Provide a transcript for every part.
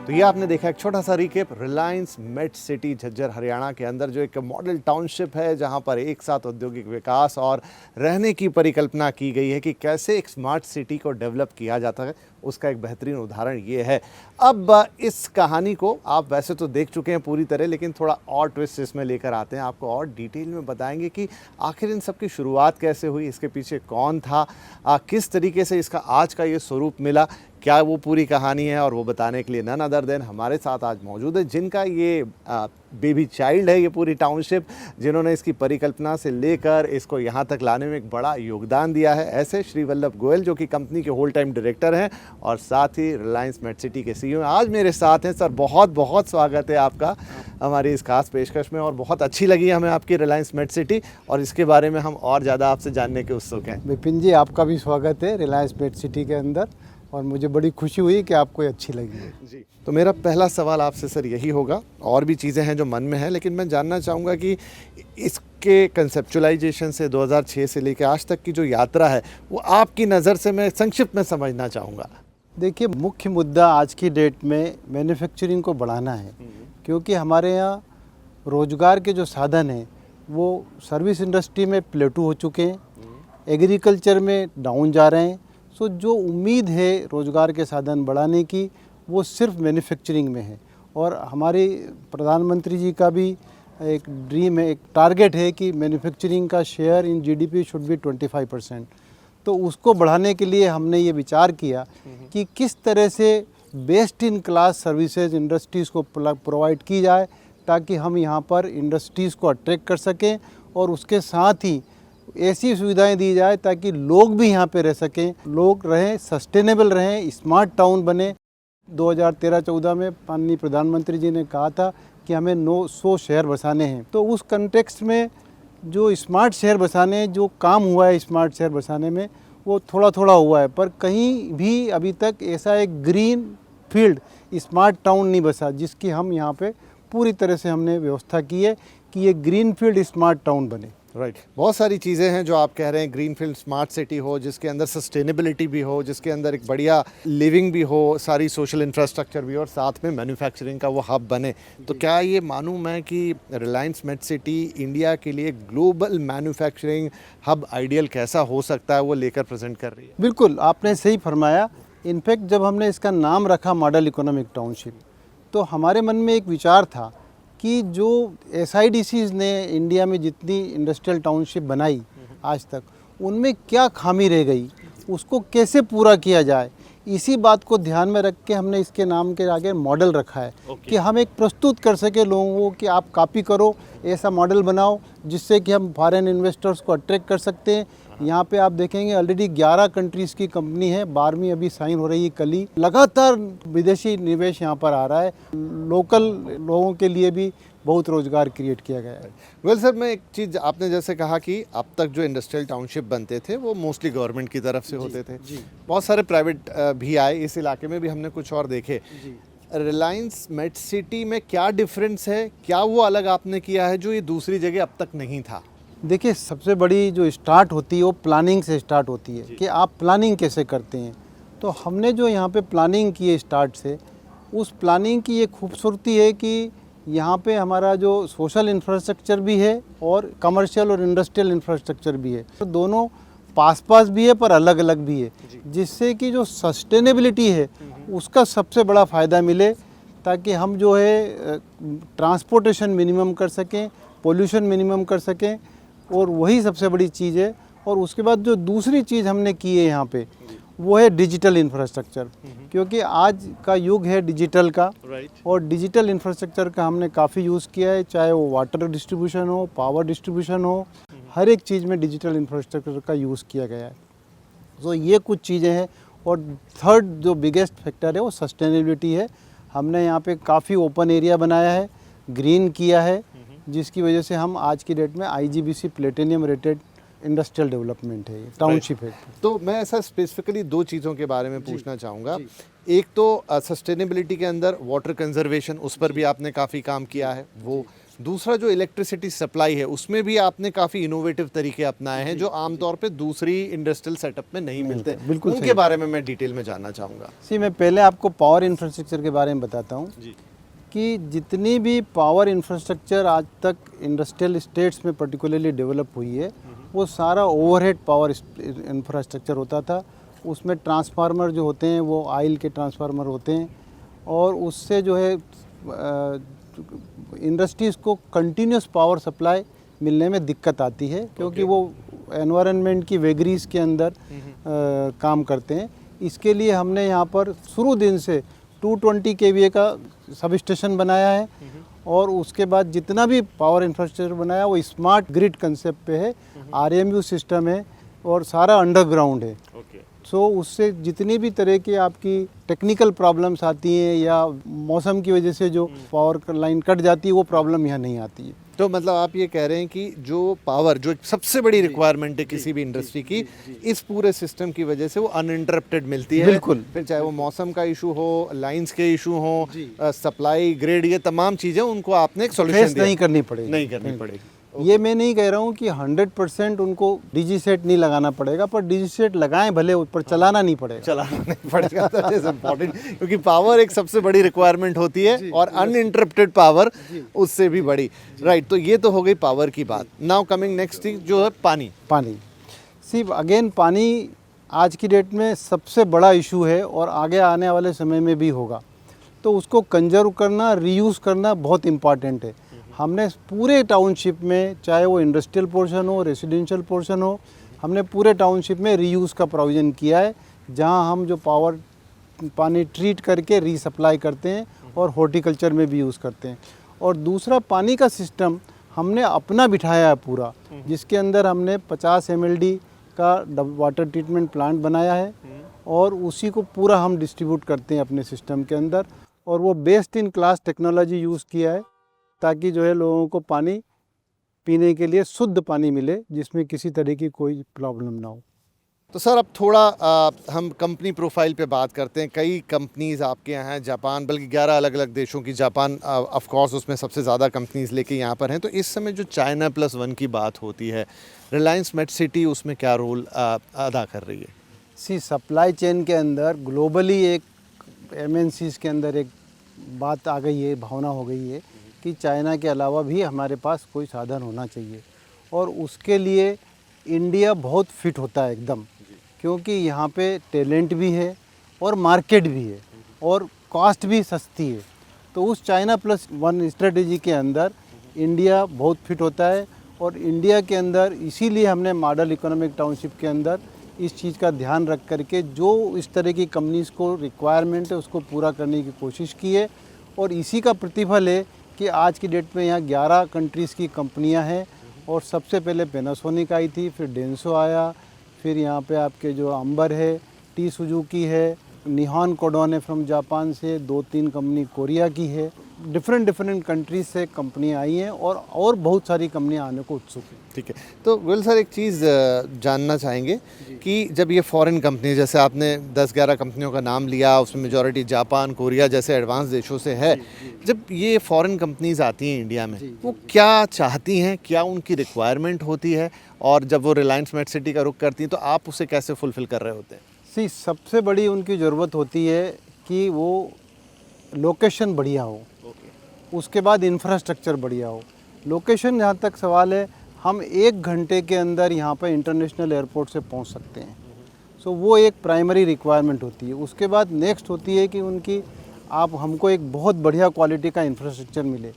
तो ये आपने देखा एक छोटा सा recap Reliance MET city Jhajjar Haryana के अंदर जो एक मॉडल टाउनशिप है, जहां पर एक साथ औद्योगिक विकास और रहने की परिकल्पना की गई है कि कैसे एक स्मार्ट सिटी को डेवलप किया जाता है। उसका एक बेहतरीन उदाहरण ये है। अब इस कहानी को आप वैसे तो देख चुके हैं पूरी तरह, लेकिन थोड़ा और ट्विस्ट इसमें लेकर आते हैं, आपको और डिटेल में बताएंगे कि आखिर इन सब की शुरुआत कैसे हुई, इसके पीछे कौन था, किस तरीके से इसका आज का ये स्वरूप मिला, क्या वो पूरी कहानी है। और वो बताने के लिए नन अदर देन हमारे साथ आज मौजूद है, जिनका ये बेबी चाइल्ड है ये पूरी टाउनशिप, जिन्होंने इसकी परिकल्पना से लेकर इसको यहाँ तक लाने में एक बड़ा योगदान दिया है। ऐसे श्री वल्लभ गोयल जो कि कंपनी के होल टाइम डायरेक्टर हैं और साथ ही रिलायंस मेट सिटी के सीईओ हैं, आज मेरे साथ हैं। सर बहुत बहुत स्वागत है आपका हमारी इस खास पेशकश में, और बहुत अच्छी लगी हमें आपकी रिलायंस मेट सिटी, और इसके बारे में हम और ज़्यादा आपसे जानने के उत्सुक हैं। विपिन जी, आपका भी स्वागत है रिलायंस मेट सिटी के अंदर, और मुझे बड़ी खुशी हुई कि आपको अच्छी लगी है जी। तो मेरा पहला सवाल आपसे सर यही होगा, और भी चीज़ें हैं जो मन में हैं, लेकिन मैं जानना चाहूँगा कि इसके कंसेप्चुलाइजेशन से 2006 से लेकर आज तक की जो यात्रा है वो आपकी नज़र से मैं संक्षिप्त में समझना चाहूँगा। देखिए, मुख्य मुद्दा आज की डेट में मैन्युफैक्चरिंग को बढ़ाना है, क्योंकि हमारे यहाँ रोजगार के जो साधन हैं वो सर्विस इंडस्ट्री में प्लेटू हो चुके हैं, एग्रीकल्चर में डाउन जा रहे हैं। सो जो उम्मीद है रोज़गार के साधन बढ़ाने की वो सिर्फ मैन्युफैक्चरिंग में है, और हमारे प्रधानमंत्री जी का भी एक ड्रीम है, एक टारगेट है कि मैन्युफैक्चरिंग का share in GDP should be 25%। तो उसको बढ़ाने के लिए हमने ये विचार किया कि किस तरह से best in class services industries को प्रोवाइड की जाए, ताकि हम यहाँ पर इंडस्ट्रीज़ को अट्रैक्ट कर सकें, और उसके साथ ही ऐसी सुविधाएं दी जाए ताकि लोग भी यहाँ पे रह सकें, लोग रहें, सस्टेनेबल रहें, स्मार्ट टाउन बने। 2013-14 में माननीय प्रधानमंत्री जी ने कहा था कि हमें 900 शहर बसाने हैं। तो उस कंटेक्स्ट में जो स्मार्ट शहर बसाने, जो काम हुआ है स्मार्ट शहर बसाने में, वो थोड़ा थोड़ा हुआ है, पर कहीं भी अभी तक ऐसा एक ग्रीन फील्ड स्मार्ट टाउन नहीं बसा जिसकी हम यहाँ पे पूरी तरह से हमने व्यवस्था की है कि ये ग्रीन फील्ड स्मार्ट टाउन बने। राइट बहुत सारी चीज़ें हैं जो आप कह रहे हैं, ग्रीनफील्ड स्मार्ट सिटी हो जिसके अंदर सस्टेनेबिलिटी भी हो, जिसके अंदर एक बढ़िया लिविंग भी हो, सारी सोशल इंफ्रास्ट्रक्चर भी हो, और साथ में मैन्युफैक्चरिंग का वो हब बने। तो क्या ये मानूं मैं कि रिलायंस मेट सिटी इंडिया के लिए ग्लोबल मैन्युफैक्चरिंग हब आइडियल कैसा हो सकता है वो लेकर प्रेजेंट कर रही है? बिल्कुल, आपने सही फरमाया। इनफैक्ट जब हमने इसका नाम रखा मॉडल इकोनॉमिक टाउनशिप, तो हमारे मन में एक विचार था कि जो SIDCs ने इंडिया में जितनी इंडस्ट्रियल टाउनशिप बनाई आज तक, उनमें क्या खामी रह गई, उसको कैसे पूरा किया जाए, इसी बात को ध्यान में रख के हमने इसके नाम के आगे मॉडल रखा है कि हम एक प्रस्तुत कर सके लोगों को कि आप कॉपी करो, ऐसा मॉडल बनाओ जिससे कि हम फॉरेन इन्वेस्टर्स को अट्रैक्ट कर सकते हैं। यहाँ पे आप देखेंगे ऑलरेडी 11 कंट्रीज़ की कंपनी है, 12वीं अभी साइन हो रही है कल ही। लगातार विदेशी निवेश यहाँ पर आ रहा है, लोकल लोगों के लिए भी बहुत रोजगार क्रिएट किया गया है। वेल सर, मैं एक चीज़, आपने जैसे कहा कि अब तक जो इंडस्ट्रियल टाउनशिप बनते थे वो मोस्टली गवर्नमेंट की तरफ से होते थे, बहुत सारे प्राइवेट भी आए, इस इलाके में भी हमने कुछ और देखे। रिलायंस मेट सिटी में क्या डिफरेंस है, क्या वो अलग आपने किया है जो ये दूसरी जगह अब तक नहीं था? देखिए, सबसे बड़ी जो स्टार्ट होती है वो प्लानिंग से स्टार्ट होती है कि आप प्लानिंग कैसे करते हैं। तो हमने जो यहाँ पे प्लानिंग की है स्टार्ट से, उस प्लानिंग की ये खूबसूरती है कि यहाँ पे हमारा जो सोशल इंफ्रास्ट्रक्चर भी है और कमर्शियल और इंडस्ट्रियल इंफ्रास्ट्रक्चर भी है, तो दोनों पास पास भी है पर अलग अलग भी है, जिससे कि जो सस्टेनेबिलिटी है उसका सबसे बड़ा फ़ायदा मिले, ताकि हम जो है ट्रांसपोर्टेशन मिनिमम कर सकें, पोल्यूशन मिनिमम कर सकें, और वही सबसे बड़ी चीज़ है। और उसके बाद जो दूसरी चीज़ हमने की है यहाँ पे वो है डिजिटल इंफ्रास्ट्रक्चर, क्योंकि आज का युग है डिजिटल का, और डिजिटल इंफ्रास्ट्रक्चर का हमने काफ़ी यूज़ किया है, चाहे वो वाटर डिस्ट्रीब्यूशन हो, पावर डिस्ट्रीब्यूशन हो, हर एक चीज़ में डिजिटल इंफ्रास्ट्रक्चर का यूज़ किया गया है। तो ये कुछ चीज़ें हैं। और थर्ड जो बिगेस्ट फैक्टर है वो सस्टेनेबिलिटी है। हमने यहाँ पे काफ़ी ओपन एरिया बनाया है, ग्रीन किया है, जिसकी वजह से हम आज की डेट में IGBC platinum rated industrial development है, टाउनशिप है। तो मैं ऐसा स्पेसिफिकली दो चीज़ों के बारे में पूछना चाहूँगा। एक तो सस्टेनेबिलिटी के अंदर वाटर कंजर्वेशन, उस पर भी आपने काफ़ी काम किया है, वो दूसरा जो इलेक्ट्रिसिटी सप्लाई है उसमें भी आपने काफ़ी इनोवेटिव तरीके अपनाए हैं जो आमतौर पे दूसरी इंडस्ट्रियल सेटअप में नहीं मिलते। बिल्कुल उनके सही। बारे में मैं डिटेल में जानना चाहूँगा। मैं पहले आपको पावर इंफ्रास्ट्रक्चर के बारे में बताता हूँ जी कि जितनी भी पावर इंफ्रास्ट्रक्चर आज तक इंडस्ट्रियल स्टेट्स में पर्टिकुलरली डेवलप हुई है वो सारा ओवरहेड पावर इंफ्रास्ट्रक्चर होता था। उसमें ट्रांसफार्मर जो होते हैं वो ऑयल के ट्रांसफार्मर होते हैं और उससे जो है इंडस्ट्रीज़ को कंटिन्यूस पावर सप्लाई मिलने में दिक्कत आती है क्योंकि वो एनवायरनमेंट की वेगरीज के अंदर काम करते हैं। इसके लिए हमने यहाँ पर शुरू दिन से 220 kVA का सब स्टेशन बनाया है और उसके बाद जितना भी पावर इंफ्रास्ट्रक्चर बनाया वो स्मार्ट ग्रिड कंसेप्ट पे है, RMU सिस्टम है और सारा अंडरग्राउंड है। सो उससे जितनी भी तरह की आपकी टेक्निकल प्रॉब्लम्स आती हैं या मौसम की वजह से जो पावर लाइन कट जाती है वो प्रॉब्लम यहाँ नहीं आती है। तो मतलब आप ये कह रहे हैं कि जो पावर जो सबसे बड़ी रिक्वायरमेंट है किसी भी इंडस्ट्री की, इस पूरे सिस्टम की वजह से वो अनइंटरप्टेड मिलती है। बिल्कुल। फिर चाहे वो मौसम का इशू हो, लाइंस के इशू हो, सप्लाई ग्रेड, ये तमाम चीज़ें उनको आपने एक सॉल्यूशन फेस नहीं करनी पड़ेगी। नहीं करनी पड़ेगी। ये मैं नहीं कह रहा हूँ कि 100% उनको डीजी सेट नहीं लगाना पड़ेगा, पर डीजी सेट लगाएं भले, पर चलाना नहीं पड़ेगा। चलाना नहीं पड़ेगा, दैट इज इम्पोर्टेंट, क्योंकि पावर एक सबसे बड़ी रिक्वायरमेंट होती है और अनइंटरप्टेड पावर उससे भी बड़ी। राइट, तो ये तो हो गई पावर की बात। नाउ कमिंग नेक्स्ट थिंग जो है पानी। अगेन पानी आज की डेट में सबसे बड़ा इशू है और आगे आने वाले समय में भी होगा। तो उसको कंजर्व करना, रीयूज़ करना बहुत इम्पॉर्टेंट है। हमने पूरे टाउनशिप में, चाहे वो इंडस्ट्रियल पोर्शन हो, रेसिडेंशियल पोर्शन हो, हमने पूरे टाउनशिप में रीयूज़ का प्रोविज़न किया है, जहां हम जो पानी ट्रीट करके रीसप्लाई करते हैं और हॉर्टिकल्चर में भी यूज़ करते हैं। और दूसरा पानी का सिस्टम हमने अपना बिठाया है पूरा, जिसके अंदर हमने 50 MLD का वाटर ट्रीटमेंट प्लांट बनाया है और उसी को पूरा हम डिस्ट्रीब्यूट करते हैं अपने सिस्टम के अंदर। और वो best in class technology use किया है ताकि जो है लोगों को पानी पीने के लिए शुद्ध पानी मिले, जिसमें किसी तरह की कोई प्रॉब्लम ना हो। तो सर अब थोड़ा हम कंपनी प्रोफाइल पे बात करते हैं। कई कंपनीज़ आपके यहाँ हैं, जापान, बल्कि 11 अलग अलग देशों की, जापान ऑफ कोर्स उसमें सबसे ज़्यादा कंपनीज़ लेके यहाँ पर हैं। तो इस समय जो China Plus One की बात होती है, रिलायंस मेट सिटी उसमें क्या रोल अदा कर रही है? सप्लाई चेन के अंदर ग्लोबली एक MNCs के अंदर एक बात आ गई है, भावना हो गई है कि चाइना के अलावा भी हमारे पास कोई साधन होना चाहिए और उसके लिए इंडिया बहुत फिट होता है एकदम, क्योंकि यहाँ पे टैलेंट भी है और मार्केट भी है और कॉस्ट भी सस्ती है। तो उस China Plus One स्ट्रेटेजी के अंदर इंडिया बहुत फिट होता है और इंडिया के अंदर इसीलिए हमने मॉडल इकोनॉमिक टाउनशिप के अंदर इस चीज़ का ध्यान रख करके जो इस तरह की कंपनीज़ को रिक्वायरमेंट है उसको पूरा करने की कोशिश की है। और इसी का प्रतिफल है कि आज की डेट में यहाँ 11 कंट्रीज़ की कंपनियाँ हैं और सबसे पहले पैनासोनिक आई थी, फिर डेंसो आया, फिर यहाँ पे आपके जो अंबर है, टी सुजुकी है, निहॉन कोडोन है फ्रॉम जापान से, 2-3 कंपनी कोरिया की है। डिफरेंट कंट्रीज से कंपनियाँ आई हैं और बहुत सारी कंपनियाँ आने को उत्सुक हैं। ठीक है, तो गोयल सर एक चीज़ जानना चाहेंगे कि जब ये फॉरेन कंपनी, जैसे आपने 10-11 कंपनियों का नाम लिया, उसमें मेजॉरिटी जापान, कोरिया जैसे एडवांस देशों से है, जब ये फॉरेन कंपनीज आती हैं इंडिया में, वो क्या चाहती हैं, क्या उनकी रिक्वायरमेंट होती है, और जब वो रिलायंस मेट सिटी का रुख करती हैं तो आप उसे कैसे फुलफ़िल कर रहे होते हैं? सबसे बड़ी उनकी ज़रूरत होती है कि वो लोकेशन बढ़िया हो, उसके बाद इंफ्रास्ट्रक्चर बढ़िया हो। लोकेशन जहाँ तक सवाल है, हम 1 घंटे के अंदर यहाँ पर इंटरनेशनल एयरपोर्ट से पहुँच सकते हैं। वो एक प्राइमरी रिक्वायरमेंट होती है। उसके बाद नेक्स्ट होती है कि हमको एक बहुत बढ़िया क्वालिटी का इंफ्रास्ट्रक्चर मिले।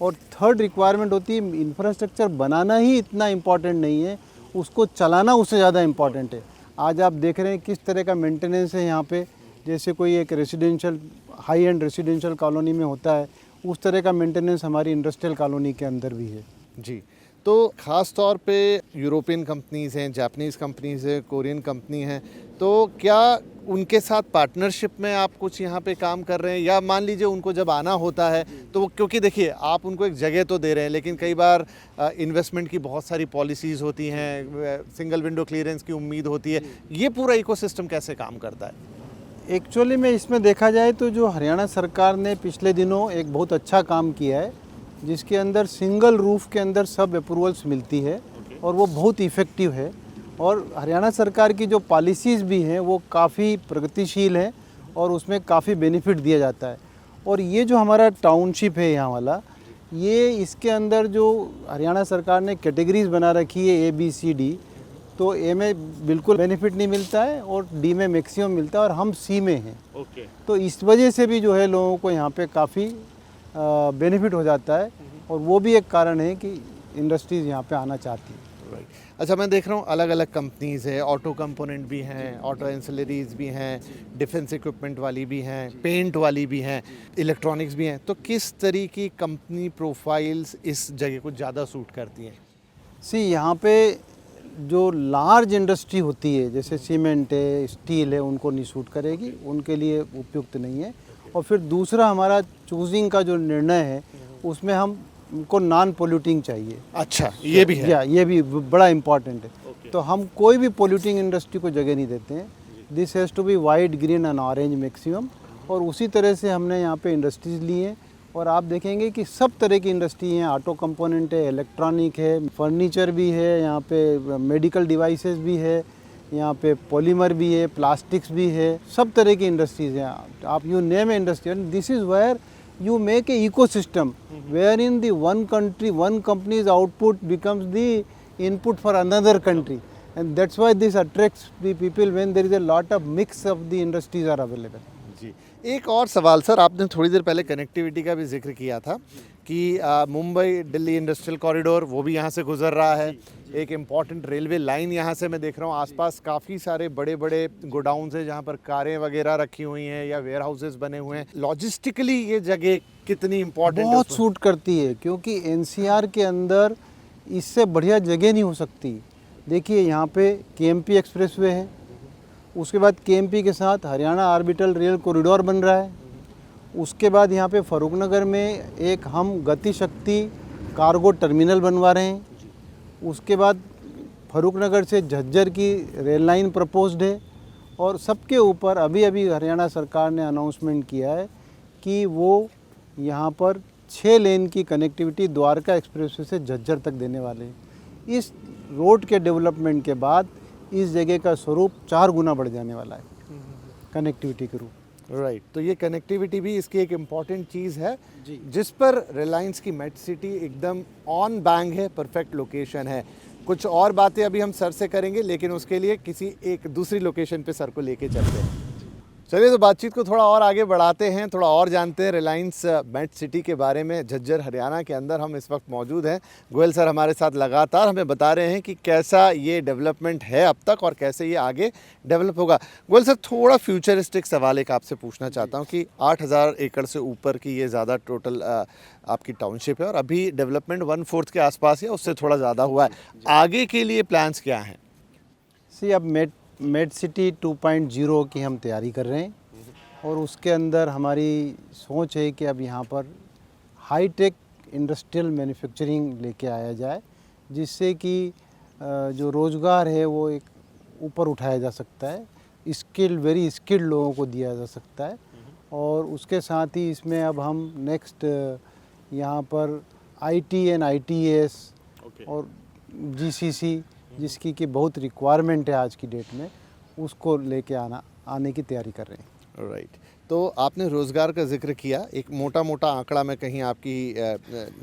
और थर्ड रिक्वायरमेंट होती है, इंफ्रास्ट्रक्चर बनाना ही इतना इम्पॉर्टेंट नहीं है, उसको चलाना उससे ज़्यादा इम्पॉर्टेंट है। आज आप देख रहे हैं किस तरह का मेंटेनेंस है यहाँ पे, जैसे कोई एक residential, high and residential colony में होता है, उस तरह का मेंटेनेंस हमारी इंडस्ट्रियल कॉलोनी के अंदर भी है। जी, तो ख़ास तौर पे यूरोपियन कंपनीज़ हैं, जापानीज़ कंपनीज़ हैं, कोरियन कंपनी हैं, तो क्या उनके साथ पार्टनरशिप में आप कुछ यहाँ पे काम कर रहे हैं, या मान लीजिए उनको जब आना होता है तो वो, क्योंकि देखिए आप उनको एक जगह तो दे रहे हैं, लेकिन कई बार इन्वेस्टमेंट की बहुत सारी पॉलिसीज़ होती हैं, सिंगल विंडो क्लियरेंस की उम्मीद होती है, ये पूरा इकोसिस्टम कैसे काम करता है? एक्चुअली में इसमें देखा जाए तो जो हरियाणा सरकार ने पिछले दिनों एक बहुत अच्छा काम किया है जिसके अंदर सिंगल रूफ के अंदर सब अप्रूवल्स मिलती है और वो बहुत इफ़ेक्टिव है। और हरियाणा सरकार की जो पॉलिसीज़ भी हैं वो काफ़ी प्रगतिशील हैं और उसमें काफ़ी बेनिफिट दिया जाता है। और ये जो हमारा टाउनशिप है यहाँ वाला, ये इसके अंदर जो हरियाणा सरकार ने कैटेगरीज बना रखी है ABCD, तो A में बिल्कुल बेनिफिट नहीं मिलता है और D में मैक्सिमम मिलता है और हम C में हैं। तो इस वजह से भी जो है लोगों को यहाँ पे काफ़ी बेनिफिट हो जाता है और वो भी एक कारण है कि इंडस्ट्रीज़ यहाँ पे आना चाहती है। अच्छा, मैं देख रहा हूँ अलग अलग कंपनीज़ है, ऑटो कंपोनेंट भी हैं, ऑटो एंसिलरीज भी हैं, डिफेंस इक्विपमेंट वाली भी हैं, पेंट वाली भी हैं, इलेक्ट्रॉनिक्स भी हैं। तो किस तरह की कंपनी प्रोफाइल्स इस जगह को ज़्यादा सूट करती हैं? यहाँ पे जो लार्ज इंडस्ट्री होती है जैसे सीमेंट है, स्टील है, उनको नहीं सूट करेगी, उनके लिए उपयुक्त नहीं है। और फिर दूसरा हमारा चूजिंग का जो निर्णय है उसमें हमको नॉन पोल्यूटिंग चाहिए। अच्छा, ये भी है? या ये भी बड़ा इम्पॉर्टेंट है। तो हम कोई भी पोल्यूटिंग इंडस्ट्री को जगह नहीं देते हैं। This has to be white, green and orange maximum. और उसी तरह से हमने यहाँ पे इंडस्ट्रीज़ ली हैं और आप देखेंगे कि सब तरह की इंडस्ट्री हैं। ऑटो कंपोनेंट है, इलेक्ट्रॉनिक है, फर्नीचर भी है, यहाँ पे मेडिकल डिवाइसेस भी है, यहाँ पे पॉलीमर भी है, प्लास्टिक्स भी है, सब तरह की इंडस्ट्रीज़ हैं। आप you name a industry and this is where you make a ecosystem wherein the one country, one company's output becomes the input for another country, and that's why this attracts the people when there is a lot of mix of the industries are available. जी, एक और सवाल sir, आपने थोड़ी देर पहले connectivity का भी जिक्र किया था कि मुंबई दिल्ली इंडस्ट्रियल कॉरिडोर वो भी यहाँ से गुजर रहा है। एक इम्पॉर्टेंट रेलवे लाइन यहाँ से मैं देख रहा हूँ, आसपास काफ़ी सारे बड़े बड़े गोडाउन्स हैं जहाँ पर कारें वगैरह रखी हुई हैं या वेयर हाउसेज बने हुए हैं। लॉजिस्टिकली ये जगह कितनी इम्पोर्टेंट है? बहुत सूट करती है क्योंकि NCR के अंदर इससे बढ़िया जगह नहीं हो सकती। देखिए यहाँ पे KMP एक्सप्रेसवे है, उसके बाद KMP के साथ हरियाणा ऑर्बिटल रेल कॉरिडोर बन रहा है, उसके बाद यहाँ पे फरूखनगर में एक हम गति शक्ति कार्गो टर्मिनल बनवा रहे हैं, उसके बाद फरूखनगर से झज्जर की रेल लाइन प्रपोज्ड है और सबके ऊपर अभी अभी हरियाणा सरकार ने अनाउंसमेंट किया है कि वो यहाँ पर 6 लेन की कनेक्टिविटी द्वारका एक्सप्रेसवे से झज्जर तक देने वाले हैं। इस रोड के डेवलपमेंट के बाद इस जगह का स्वरूप 4 गुना बढ़ जाने वाला है कनेक्टिविटी के रूप। राइट, तो ये कनेक्टिविटी भी इसकी एक इम्पॉर्टेंट चीज़ है जिस पर रिलायंस की मेट सिटी एकदम ऑन बैंग है, परफेक्ट लोकेशन है। कुछ और बातें अभी हम सर से करेंगे, लेकिन उसके लिए किसी एक दूसरी लोकेशन पे सर को लेके चलते हैं। चलिए, तो बातचीत को थोड़ा और आगे बढ़ाते हैं, थोड़ा और जानते हैं रिलायंस मेट सिटी के बारे में। झज्जर हरियाणा के अंदर हम इस वक्त मौजूद हैं। गोयल सर हमारे साथ लगातार हमें बता रहे हैं कि कैसा ये डेवलपमेंट है अब तक और कैसे ये आगे डेवलप होगा। गोयल सर, थोड़ा फ्यूचरिस्टिक सवाल एक आपसे पूछना चाहता हूँ कि 8000 एकड़ से ऊपर की ये ज़्यादा टोटल आपकी टाउनशिप है और अभी डेवलपमेंट 1/4 के आसपास या उससे थोड़ा ज़्यादा हुआ है। आगे के लिए प्लान्स क्या हैं? अब मेट सिटी 2.0 की हम तैयारी कर रहे हैं और उसके अंदर हमारी सोच है कि अब यहाँ पर हाई टेक इंडस्ट्रियल मैन्युफैक्चरिंग लेके आया जाए, जिससे कि जो रोज़गार है वो एक ऊपर उठाया जा सकता है, वेरी स्किल्ड लोगों को दिया जा सकता है। और उसके साथ ही इसमें अब हम नेक्स्ट यहाँ पर IT एंड ITES और GCC, जिसकी कि बहुत रिक्वायरमेंट है आज की डेट में, उसको लेके आने की तैयारी कर रहे हैं। राइट, तो आपने रोज़गार का जिक्र किया। एक मोटा मोटा आंकड़ा मैं कहीं आपकी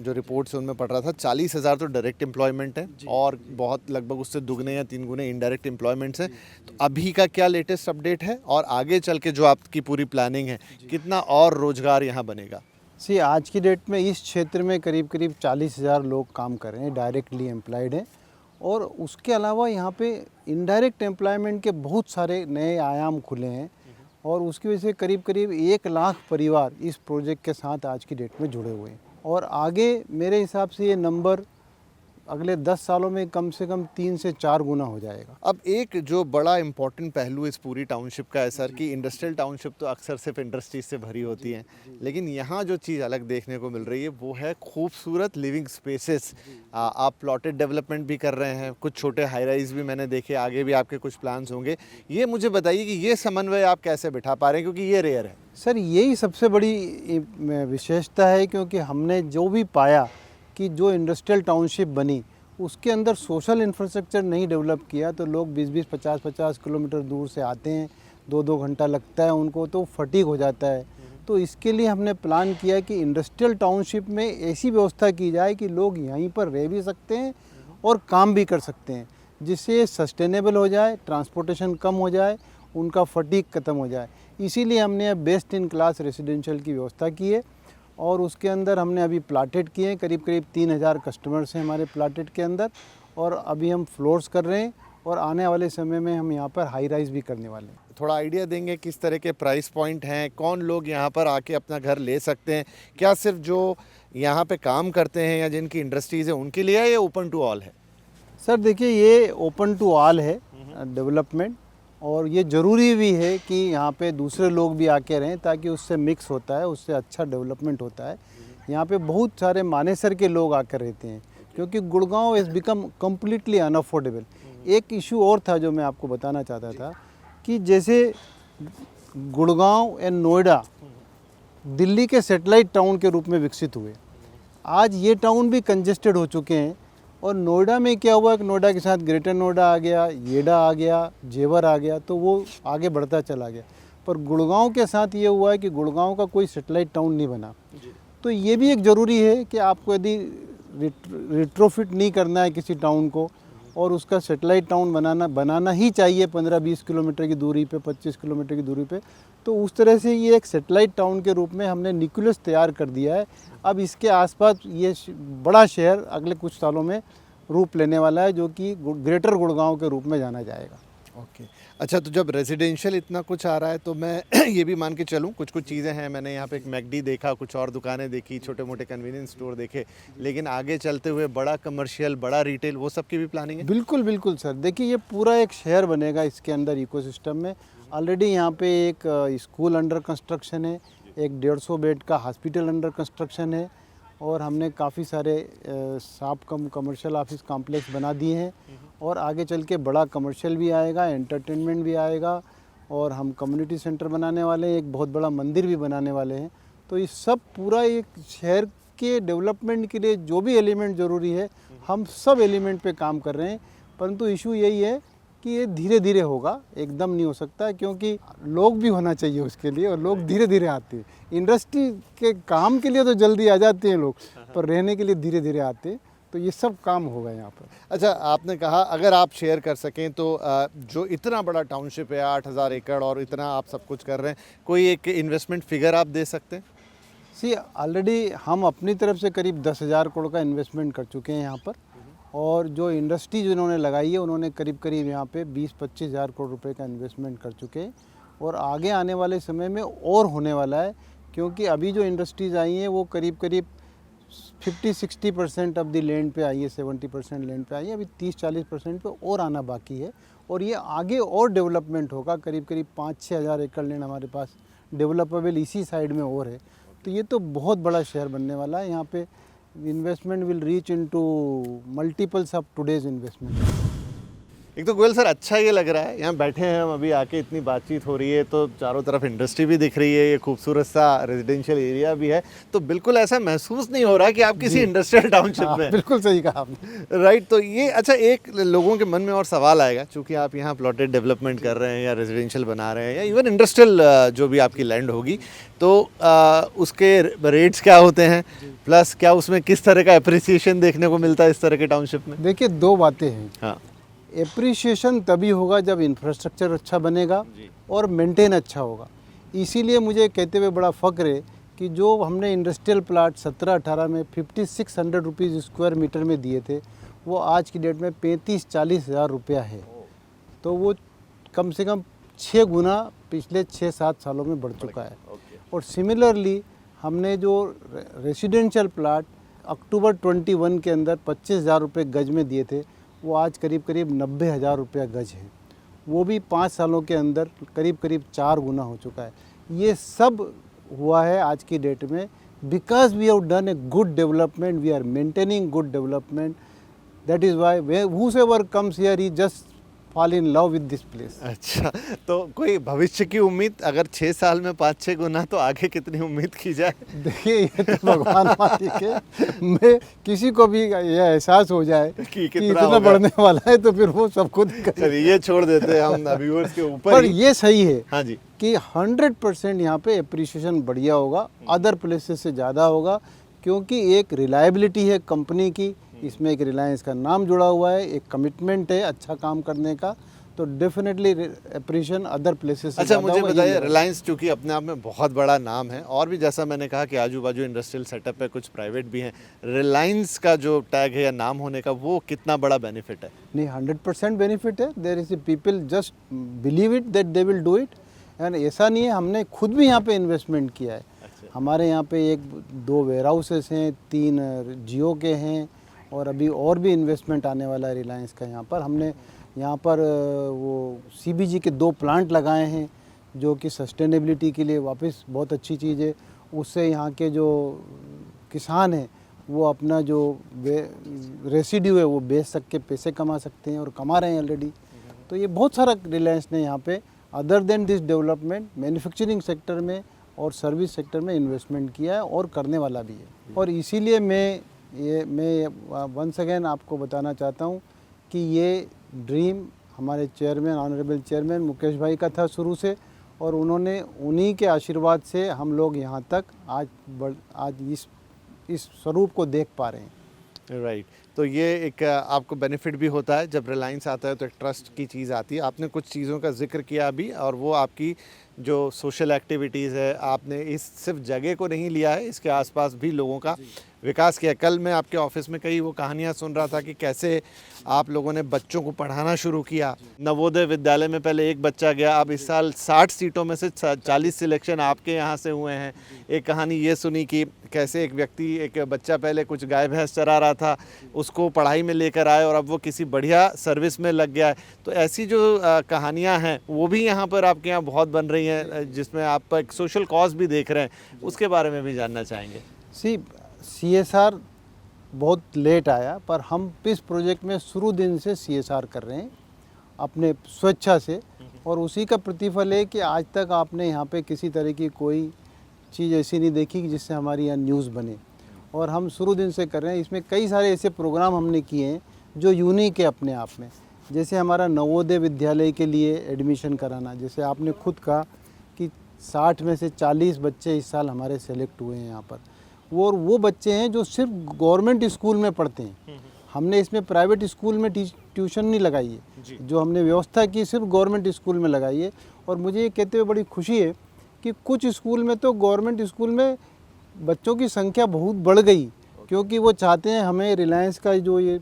जो रिपोर्ट्स है उनमें पढ़ रहा था, 40,000 तो डायरेक्ट एम्प्लॉयमेंट है और बहुत लगभग उससे 2 या 3 गुने इनडायरेक्ट एम्प्लॉयमेंट्स हैं। तो अभी का क्या लेटेस्ट अपडेट है और आगे चल के जो आपकी पूरी प्लानिंग है, कितना और रोज़गार यहाँ बनेगा? आज की डेट में इस क्षेत्र में करीब 40,000 लोग काम कर रहे हैं, डायरेक्टली एम्प्लॉयड हैं। और उसके अलावा यहाँ पे इनडायरेक्ट एम्प्लॉयमेंट के बहुत सारे नए आयाम खुले हैं और उसकी वजह से करीब 1 लाख परिवार इस प्रोजेक्ट के साथ आज की डेट में जुड़े हुए हैं। और आगे मेरे हिसाब से ये नंबर अगले 10 सालों में कम से कम 3 से 4 गुना हो जाएगा। अब एक जो बड़ा इम्पोर्टेंट पहलू इस पूरी टाउनशिप का है सर कि इंडस्ट्रियल टाउनशिप तो अक्सर सिर्फ इंडस्ट्रीज से भरी होती हैं, लेकिन यहाँ जो चीज़ अलग देखने को मिल रही है वो है खूबसूरत लिविंग स्पेसेस। आप प्लॉटेड डेवलपमेंट भी कर रहे हैं, कुछ छोटे हाई राइज भी मैंने देखे, आगे भी आपके कुछ प्लान्स होंगे। ये मुझे बताइए कि ये समन्वय आप कैसे बिठा पा रहे हैं, क्योंकि ये रेयर है। सर यही सबसे बड़ी विशेषता है, क्योंकि हमने जो भी पाया कि जो इंडस्ट्रियल टाउनशिप बनी उसके अंदर सोशल इंफ्रास्ट्रक्चर नहीं डेवलप किया, तो लोग 20-20, 50-50 किलोमीटर दूर से आते हैं, 2-2 घंटा लगता है उनको, तो फटीग हो जाता है। तो इसके लिए हमने प्लान किया कि इंडस्ट्रियल टाउनशिप में ऐसी व्यवस्था की जाए कि लोग यहीं पर रह भी सकते हैं और काम भी कर सकते हैं, जिससे सस्टेनेबल हो जाए, ट्रांसपोर्टेशन कम हो जाए, उनका फटीग ख़त्म हो जाए। इसीलिए हमने बेस्ट इन क्लास रेसिडेंशियल की व्यवस्था की है और उसके अंदर हमने अभी प्लाटेड किए हैं। करीब 3000 कस्टमर्स हैं हमारे प्लाटेड के अंदर, और अभी हम फ्लोर्स कर रहे हैं और आने वाले समय में हम यहाँ पर हाई राइज भी करने वाले हैं। थोड़ा आइडिया देंगे किस तरह के प्राइस पॉइंट हैं, कौन लोग यहाँ पर आके अपना घर ले सकते हैं? क्या सिर्फ जो यहाँ पे काम करते हैं या जिनकी इंडस्ट्रीज़ है उनके लिए है या ओपन टू ऑल है? सर देखिए, ये ओपन टू ऑल है डेवलपमेंट, और ये ज़रूरी भी है कि यहाँ पे दूसरे लोग भी आके रहें, ताकि उससे मिक्स होता है, उससे अच्छा डेवलपमेंट होता है। यहाँ पे बहुत सारे मानेसर के लोग आकर रहते हैं, क्योंकि Gurgaon is become completely unaffordable. एक इशू और था जो मैं आपको बताना चाहता था कि जैसे गुड़गांव एंड नोएडा दिल्ली के सैटेलाइट टाउन के रूप में विकसित हुए, आज ये टाउन भी कंजेस्टेड हो चुके हैं। और नोएडा में क्या हुआ कि नोएडा के साथ ग्रेटर नोएडा आ गया, येडा आ गया, जेवर आ गया, तो वो आगे बढ़ता चला गया। पर गुड़गांव के साथ ये हुआ है कि गुड़गांव का कोई सैटेलाइट टाउन नहीं बना। तो ये भी एक ज़रूरी है कि आपको यदि रिट्रोफिट नहीं करना है किसी टाउन को और उसका सैटेलाइट टाउन बनाना ही चाहिए 15-20 किलोमीटर की दूरी पे, 25 किलोमीटर की दूरी पे, तो उस तरह से ये एक सैटेलाइट टाउन के रूप में हमने न्यूक्लियस तैयार कर दिया है। अब इसके आसपास ये बड़ा शहर अगले कुछ सालों में रूप लेने वाला है, जो कि ग्रेटर गुड़गांव के रूप में जाना जाएगा। ओके, अच्छा, तो जब रेजिडेंशियल इतना कुछ आ रहा है तो मैं ये भी मान के चलूँ कुछ चीज़ें हैं, मैंने यहाँ पे एक मैकडी देखा, कुछ और दुकानें देखी, छोटे मोटे कन्वीनियंस स्टोर देखे, लेकिन आगे चलते हुए बड़ा कमर्शियल, बड़ा रिटेल, वो सब की भी प्लानिंग है? बिल्कुल बिल्कुल सर, देखिए ये पूरा एक शहर बनेगा इसके अंदर इकोसिस्टम में। ऑलरेडी यहाँ पे एक स्कूल अंडर कंस्ट्रक्शन है, एक 150 बेड का हॉस्पिटल अंडर कंस्ट्रक्शन है, और हमने काफ़ी सारे कमर्शियल ऑफिस कॉम्प्लेक्स बना दिए हैं, और आगे चल के बड़ा कमर्शियल भी आएगा, एंटरटेनमेंट भी आएगा, और हम कम्युनिटी सेंटर बनाने वाले हैं, एक बहुत बड़ा मंदिर भी बनाने वाले हैं। तो ये सब पूरा एक शहर के डेवलपमेंट के लिए जो भी एलिमेंट ज़रूरी है, हम सब एलिमेंट पे काम कर रहे हैं। परंतु इशू यही है कि ये धीरे धीरे होगा, एकदम नहीं हो सकता है, क्योंकि लोग भी होना चाहिए उसके लिए, और लोग धीरे धीरे आते हैं। इंडस्ट्री के काम के लिए तो जल्दी आ जाते हैं लोग, पर रहने के लिए धीरे धीरे आते हैं। तो ये सब काम होगा यहाँ पर। अच्छा, आपने कहा अगर आप शेयर कर सकें तो जो इतना बड़ा टाउनशिप है, 8000 एकड़, और इतना आप सब कुछ कर रहे हैं, कोई एक इन्वेस्टमेंट फिगर आप दे सकते हैं? सी ऑलरेडी हम अपनी तरफ से करीब 10,000 करोड़ का इन्वेस्टमेंट कर चुके हैं यहाँ पर, और जो इंडस्ट्री जिन्होंने लगाई है उन्होंने करीब यहाँ पे 20-25 हज़ार करोड़ रुपए का इन्वेस्टमेंट कर चुके हैं, और आगे आने वाले समय में और होने वाला है, क्योंकि अभी जो इंडस्ट्रीज़ आई हैं वो करीब 50-60% ऑफ द लैंड पे आई है, 70% लैंड पे आई है, अभी 30-40% पे और आना बाकी है, और ये आगे और डेवलपमेंट होगा। करीब 5-6 हज़ार एकड़ लैंड हमारे पास डेवलपेबल इसी साइड में और है। तो ये तो बहुत बड़ा शहर बनने वाला है। यहाँ पे investment will reach into multiples of today's investment. एक तो गोयल सर, अच्छा ये लग रहा है, यहाँ बैठे हैं हम अभी आके, इतनी बातचीत हो रही है, तो चारों तरफ इंडस्ट्री भी दिख रही है, ये खूबसूरत सा रेजिडेंशियल एरिया भी है, तो बिल्कुल ऐसा महसूस नहीं हो रहा कि आप किसी इंडस्ट्रियल टाउनशिप में। बिल्कुल सही कहा आपने। राइट, तो ये अच्छा, एक लोगों के मन में और सवाल आएगा, चूंकि आप यहाँ प्लॉटेड डेवलपमेंट कर रहे हैं या रेजिडेंशियल बना रहे हैं या इवन इंडस्ट्रियल जो भी आपकी लैंड होगी, तो उसके रेट्स क्या होते हैं, प्लस क्या उसमें किस तरह का अप्रिसिएशन देखने को मिलता है इस तरह के टाउनशिप में? देखिए, दो बातें हैं। हाँ, एप्रिसिएशन तभी होगा जब इंफ्रास्ट्रक्चर अच्छा बनेगा और मेंटेन अच्छा होगा। इसीलिए मुझे कहते हुए बड़ा फ़ख्र है कि जो हमने इंडस्ट्रियल प्लाट 17-18 में 5600 रुपीज़ स्क्वायर मीटर में दिए थे, वो आज की डेट में 35-40 हज़ार रुपया है। तो वो कम से कम 6 गुना पिछले 6-7 सालों में बढ़ चुका है। और सिमिलरली हमने जो रेसिडेंशियल प्लाट अक्टूबर 21 के अंदर 25,000 रुपये गज में दिए थे, वो आज करीब करीब 90,000 रुपया गज है। वो भी 5 सालों के अंदर करीब करीब 4 गुना हो चुका है। ये सब हुआ है आज की डेट में because we have done a good development, we are maintaining good development. That is why whosoever comes here he just fall in love with this place. अच्छा, तो कोई भविष्य की उम्मीद, अगर 6 साल में 5-6 गुना, तो आगे कितनी उम्मीद की जाए? देखिए ये तो भगवान मालिक है। मैं किसी को भी ये एहसास हो जाए कि कितना इतना बढ़ने वाला है तो फिर वो सब खुद ही करे। चलिए ये छोड़ देते हैं हम व्यूअर्स के ऊपर पर ही। ये सही है हाँ जी, कि 100% यहाँ पे अप्रिसिएशन बढ़िया होगा, अदर प्लेसेस से ज़्यादा होगा, क्योंकि एक रिलायबिलिटी है कंपनी की, इसमें एक रिलायंस का नाम जुड़ा हुआ है, एक कमिटमेंट है अच्छा काम करने का, तो डेफिनेटली अप्रिसिएशन अदर प्लेसेस से अच्छा ज़्यादा मुझे होगा, बताइए, ये रिलायंस चूंकि अपने आप में बहुत बड़ा नाम है और भी जैसा मैंने कहा कि आजू बाजू इंडस्ट्रियल सेटअप है, कुछ प्राइवेट भी हैं, रिलायंस का जो टैग है या नाम होने का, वो कितना बड़ा बेनिफिट है? नहीं 100% बेनिफिट है। There is a people just believe it that they will do it, and ऐसा नहीं है, हमने खुद भी यहाँ पे इन्वेस्टमेंट किया है। हमारे यहाँ पे 1-2 वेयर हाउसेस हैं, 3 जियो के हैं, और अभी और भी इन्वेस्टमेंट आने वाला है रिलायंस का। यहाँ पर हमने यहाँ पर वो सीबीजी के 2 प्लांट लगाए हैं, जो कि सस्टेनेबिलिटी के लिए वापस बहुत अच्छी चीज़ है। उससे यहाँ के जो किसान हैं वो अपना जो रेसिड्यू है वो बेच सक के पैसे कमा सकते हैं, और कमा रहे हैं ऑलरेडी। तो ये बहुत सारा रिलायंस ने यहाँ पे other than this development manufacturing sector में और सर्विस सेक्टर में इन्वेस्टमेंट किया है, और करने वाला भी है। और इसीलिए मैं वंस अगेन आपको बताना चाहता हूँ कि ये ड्रीम हमारे चेयरमैन, ऑनरेबल चेयरमैन मुकेश भाई का था शुरू से, और उन्होंने उन्हीं के आशीर्वाद से हम लोग यहाँ तक आज इस स्वरूप को देख पा रहे हैं। राइट, तो ये एक आपको बेनिफिट भी होता है जब रिलायंस आता है, तो एक ट्रस्ट की चीज़ आती है। आपने कुछ चीज़ों का जिक्र किया अभी, और वो आपकी जो सोशल एक्टिविटीज़ है, आपने इस सिर्फ जगह को नहीं लिया है, इसके आसपास भी लोगों का विकास किया। कल मैं आपके ऑफिस में कई वो कहानियाँ सुन रहा था कि कैसे आप लोगों ने बच्चों को पढ़ाना शुरू किया। नवोदय विद्यालय में पहले 1 बच्चा गया, अब इस साल 60 सीटों में से 40 सिलेक्शन आपके यहाँ से हुए हैं। एक कहानी ये सुनी कि कैसे एक बच्चा पहले कुछ गाय भैंस चरा रहा था, उसको पढ़ाई में लेकर आए, और अब वो किसी बढ़िया सर्विस में लग गया है। तो ऐसी जो कहानियाँ हैं वो भी यहाँ पर आपके यहाँ बहुत बन रही हैं, जिसमें आप एक सोशल कॉज भी देख रहे हैं, उसके बारे में भी जानना चाहेंगे। CSR बहुत लेट आया, पर हम इस प्रोजेक्ट में शुरू दिन से CSR कर रहे हैं अपने स्वेच्छा से, और उसी का प्रतिफल है कि आज तक आपने यहाँ पे किसी तरह की कोई चीज़ ऐसी नहीं देखी कि जिससे हमारी यहाँ न्यूज़ बने, और हम शुरू दिन से कर रहे हैं। इसमें कई सारे ऐसे प्रोग्राम हमने किए हैं जो यूनिक है अपने आप में, जैसे हमारा नवोदय विद्यालय के लिए एडमिशन कराना। जैसे आपने खुद कहा कि 60 में से 40 बच्चे इस साल हमारे सेलेक्ट हुए हैं यहाँ पर, वो बच्चे हैं जो सिर्फ गवर्नमेंट स्कूल में पढ़ते हैं। हमने इसमें प्राइवेट स्कूल में ट्यूशन नहीं लगाई है, जो हमने व्यवस्था की सिर्फ गवर्नमेंट स्कूल में लगाई है। और मुझे ये कहते हुए बड़ी खुशी है कि कुछ स्कूल में तो गवर्नमेंट स्कूल में बच्चों की संख्या बहुत बढ़ गई, क्योंकि वो चाहते हैं हमें रिलायंस का जो ये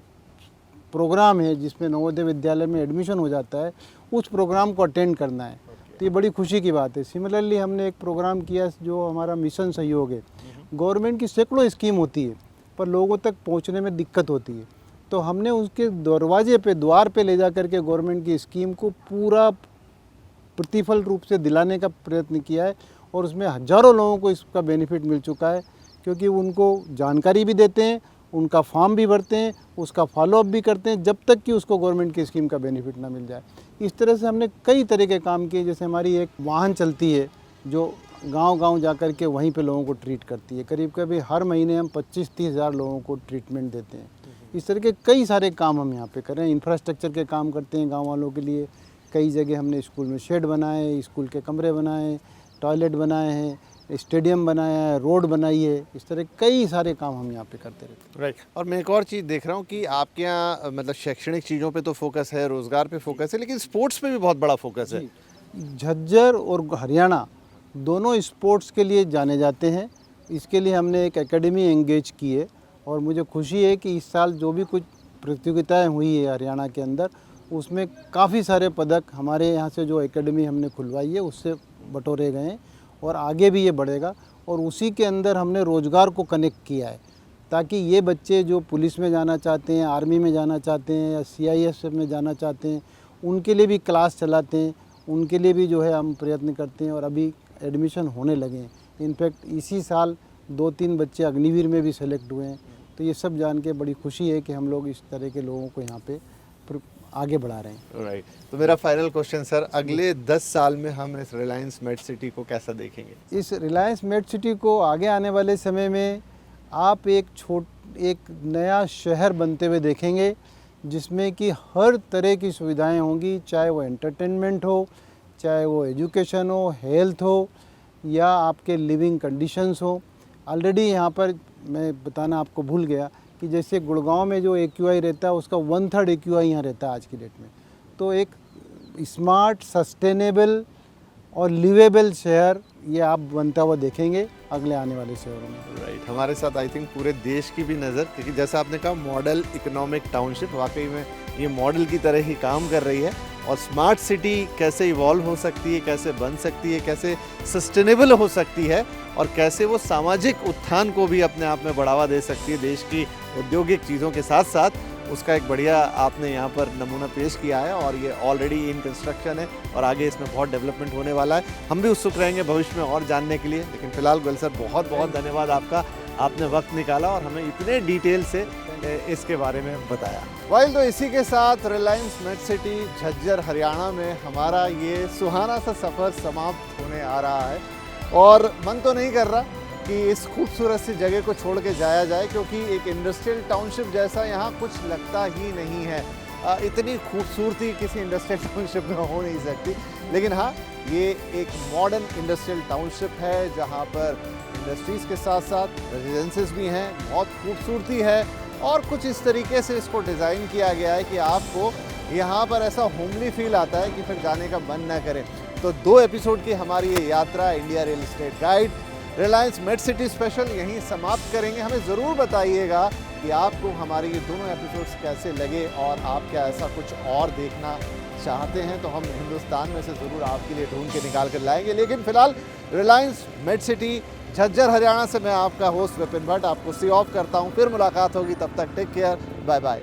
प्रोग्राम है जिसमें नवोदय विद्यालय में एडमिशन हो जाता है, उस प्रोग्राम को अटेंड करना है। तो ये बड़ी खुशी की बात है। सिमिलरली हमने एक प्रोग्राम किया जो हमारा मिशन सहयोग है। गवर्नमेंट की सैकड़ों स्कीम होती है, पर लोगों तक पहुंचने में दिक्कत होती है, तो हमने उसके द्वार पे ले जा करके गवर्नमेंट की स्कीम को पूरा प्रतिफल रूप से दिलाने का प्रयत्न किया है, और उसमें हज़ारों लोगों को इसका बेनिफिट मिल चुका है, क्योंकि उनको जानकारी भी देते हैं, उनका फॉर्म भी भरते हैं, उसका फॉलोअप भी करते हैं, जब तक कि उसको गवर्नमेंट की स्कीम का बेनिफिट ना मिल जाए। इस तरह से हमने कई तरह के काम किए। जैसे हमारी एक वाहन चलती है जो गांव-गांव जा कर के वहीं पे लोगों को ट्रीट करती है। करीब हर महीने हम 25-30 हज़ार लोगों को ट्रीटमेंट देते हैं। इस तरह के कई सारे काम हम यहाँ पे कर रहे हैं। इंफ्रास्ट्रक्चर के काम करते हैं गाँव वालों के लिए। कई जगह हमने स्कूल में शेड बनाए, स्कूल के कमरे बनाए, टॉयलेट बनाए हैं, स्टेडियम बनाया है, रोड बनाई है। इस तरह कई सारे काम हम यहाँ पे करते रहते हैं। राइट, और मैं एक और चीज़ देख रहा हूँ कि आपके यहाँ मतलब शैक्षणिक चीज़ों पे तो फोकस है, रोज़गार पे फोकस है, लेकिन स्पोर्ट्स पे भी बहुत बड़ा फोकस है। झज्जर और हरियाणा दोनों स्पोर्ट्स के लिए जाने जाते हैं। इसके लिए हमने एक एकेडमी एंगेज की है, और मुझे खुशी है कि इस साल जो भी कुछ प्रतियोगिताएं हुई है हरियाणा के अंदर, उसमें काफ़ी सारे पदक हमारे यहाँ से जो एकेडमी हमने खुलवाई है उससे बटोरे गए हैं, और आगे भी ये बढ़ेगा। और उसी के अंदर हमने रोज़गार को कनेक्ट किया है। ताकि ये बच्चे जो पुलिस में जाना चाहते हैं, आर्मी में जाना चाहते हैं या CISF में जाना चाहते हैं, उनके लिए भी क्लास चलाते हैं, उनके लिए भी जो है हम प्रयत्न करते हैं और अभी एडमिशन होने लगे हैं। इनफैक्ट इसी साल 2-3 बच्चे अग्निवीर में भी सेलेक्ट हुए हैं। तो ये सब जान के बड़ी खुशी है कि हम लोग इस तरह के लोगों को यहाँ पे आगे बढ़ा रहे हैं। राइट, तो मेरा फाइनल क्वेश्चन सर, अगले 10 साल में हम इस रिलायंस मेट सिटी को कैसा देखेंगे? इस रिलायंस मेट सिटी को आगे आने वाले समय में आप एक नया शहर बनते हुए देखेंगे, जिसमें कि हर तरह की सुविधाएं होंगी, चाहे वो एंटरटेनमेंट हो, चाहे वो एजुकेशन हो, हेल्थ हो या आपके लिविंग कंडीशंस हो। ऑलरेडी यहाँ पर मैं बताना आपको भूल गया कि जैसे गुड़गांव में जो AQI रहता है उसका 1/3 AQI यहाँ रहता है आज की डेट में। तो एक स्मार्ट, सस्टेनेबल और लिवेबल शहर ये आप बनता हुआ देखेंगे अगले आने वाले शहरों में। राइट, हमारे साथ आई थिंक पूरे देश की भी नज़र, क्योंकि जैसा आपने कहा मॉडल इकोनॉमिक टाउनशिप, वाकई में ये मॉडल की तरह ही काम कर रही है। और स्मार्ट सिटी कैसे इवॉल्व हो सकती है, कैसे बन सकती है, कैसे सस्टेनेबल हो सकती है और कैसे वो सामाजिक उत्थान को भी अपने आप में बढ़ावा दे सकती है देश की औद्योगिक चीज़ों के साथ साथ, उसका एक बढ़िया आपने यहाँ पर नमूना पेश किया है। और ये ऑलरेडी इन कंस्ट्रक्शन है और आगे इसमें बहुत डेवलपमेंट होने वाला है। हम भी उत्सुक रहेंगे भविष्य में और जानने के लिए। लेकिन फिलहाल गोयल सर, बहुत बहुत धन्यवाद आपका, आपने वक्त निकाला और हमें इतने डिटेल से इसके बारे में बताया। वाइल तो इसी के साथ रिलायंस मेट सिटी झज्जर हरियाणा में हमारा ये सुहाना सा सफ़र समाप्त होने आ रहा है। और मन तो नहीं कर रहा कि इस खूबसूरत सी जगह को छोड़ के जाया जाए, क्योंकि एक इंडस्ट्रियल टाउनशिप जैसा यहाँ कुछ लगता ही नहीं है। इतनी खूबसूरती किसी इंडस्ट्रियल टाउनशिप में हो नहीं सकती। लेकिन हाँ, ये एक मॉडर्न इंडस्ट्रियल टाउनशिप है जहाँ पर इंडस्ट्रीज़ के साथ साथ रेजिडेंसेस भी हैं, बहुत खूबसूरती है और कुछ इस तरीके से इसको डिज़ाइन किया गया है कि आपको यहाँ पर ऐसा होमली फील आता है कि फिर जाने का मन ना करे। तो 2 एपिसोड की हमारी ये यात्रा India real estate guide Reliance MET city special यहीं समाप्त करेंगे। हमें ज़रूर बताइएगा कि आपको हमारे ये दोनों एपिसोड्स कैसे लगे और आप क्या ऐसा कुछ और देखना चाहते हैं तो हम हिंदुस्तान में से ज़रूर आपके लिए ढूंढ के निकाल कर लाएंगे। लेकिन फिलहाल रिलायंस मेट सिटी झज्जर हरियाणा से मैं आपका होस्ट विपिन भट्ट आपको सी ऑफ करता हूँ। फिर मुलाकात होगी, तब तक टेक केयर, बाय बाय।